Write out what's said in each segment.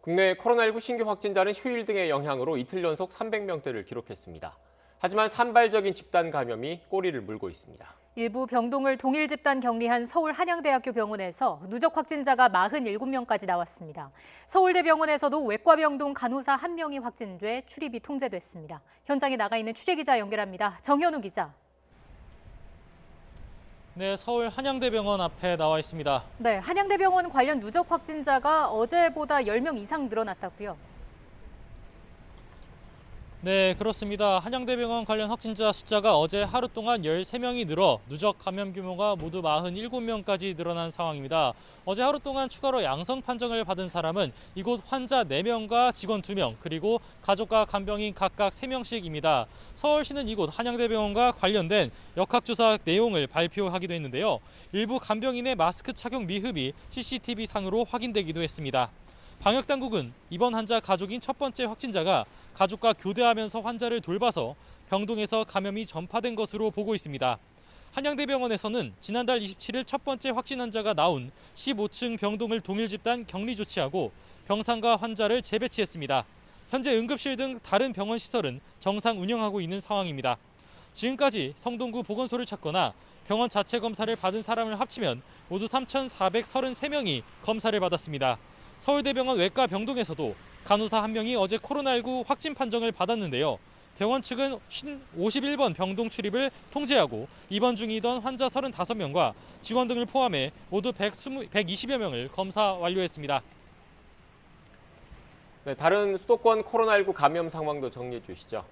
국내 코로나19 신규 확진자는 휴일 등의 영향으로 이틀 연속 300명대를 기록했습니다. 하지만 산발적인 집단 감염이 꼬리를 물고 있습니다. 일부 병동을 동일 집단 격리한 서울 한양대학교 병원에서 누적 확진자가 47명까지 나왔습니다. 서울대병원에서도 외과병동 간호사 1명이 확진돼 출입이 통제됐습니다. 현장에 나가 있는 취재기자 연결합니다. 정현우 기자. 네, 서울 한양대병원 앞에 나와 있습니다. 네, 한양대병원 관련 누적 확진자가 어제보다 10명 이상 늘어났다고요? 네, 그렇습니다. 한양대병원 관련 확진자 숫자가 어제 하루 동안 13명이 늘어 누적 감염 규모가 모두 47명까지 늘어난 상황입니다. 어제 하루 동안 추가로 양성 판정을 받은 사람은 이곳 환자 4명과 직원 2명, 그리고 가족과 간병인 각각 3명씩입니다. 서울시는 이곳 한양대병원과 관련된 역학조사 내용을 발표하기도 했는데요. 일부 간병인의 마스크 착용 미흡이 CCTV상으로 확인되기도 했습니다. 방역당국은 이번 환자 가족인 첫 번째 확진자가 가족과 교대하면서 환자를 돌봐서 병동에서 감염이 전파된 것으로 보고 있습니다. 한양대병원에서는 지난달 27일 첫 번째 확진 환자가 나온 15층 병동을 동일 집단 격리 조치하고 병상과 환자를 재배치했습니다. 현재 응급실 등 다른 병원 시설은 정상 운영하고 있는 상황입니다. 지금까지 성동구 보건소를 찾거나 병원 자체 검사를 받은 사람을 합치면 모두 3,433명이 검사를 받았습니다. 서울대병원 외과 병동에서도 간호사 1명이 어제 코로나19 확진 판정을 받았는데요. 병원 측은 51번 병동 출입을 통제하고 입원 중이던 환자 35명과 직원 등을 포함해 모두 120여 명을 검사 완료했습니다. 네, 다른 수도권 코로나19 감염 상황도 정리해 주시죠.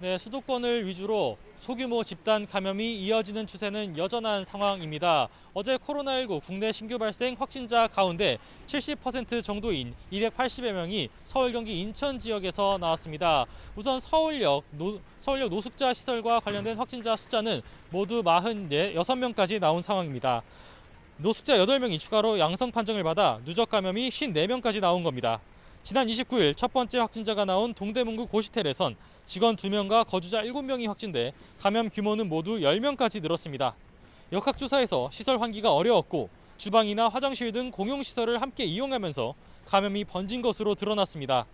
네, 수도권을 위주로 소규모 집단 감염이 이어지는 추세는 여전한 상황입니다. 어제 코로나19 국내 신규 발생 확진자 가운데 70% 정도인 280여 명이 서울, 경기, 인천 지역에서 나왔습니다. 우선 서울역 노숙자 시설과 관련된 확진자 숫자는 모두 46명까지 나온 상황입니다. 노숙자 8명이 추가로 양성 판정을 받아 누적 감염이 54명까지 나온 겁니다. 지난 29일 첫 번째 확진자가 나온 동대문구 고시텔에선 직원 2명과 거주자 7명이 확진돼 감염 규모는 모두 10명까지 늘었습니다. 역학조사에서 시설 환기가 어려웠고 주방이나 화장실 등 공용시설을 함께 이용하면서 감염이 번진 것으로 드러났습니다.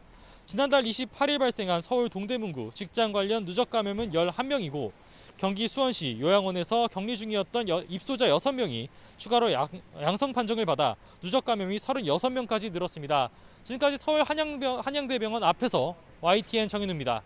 지난달 28일 발생한 서울 동대문구 직장 관련 누적 감염은 11명이고 경기 수원시 요양원에서 격리 중이었던 입소자 6명이 추가로 양성 판정을 받아 누적 감염이 36명까지 늘었습니다. 지금까지 서울 한양대병원 앞에서 YTN 정현우입니다.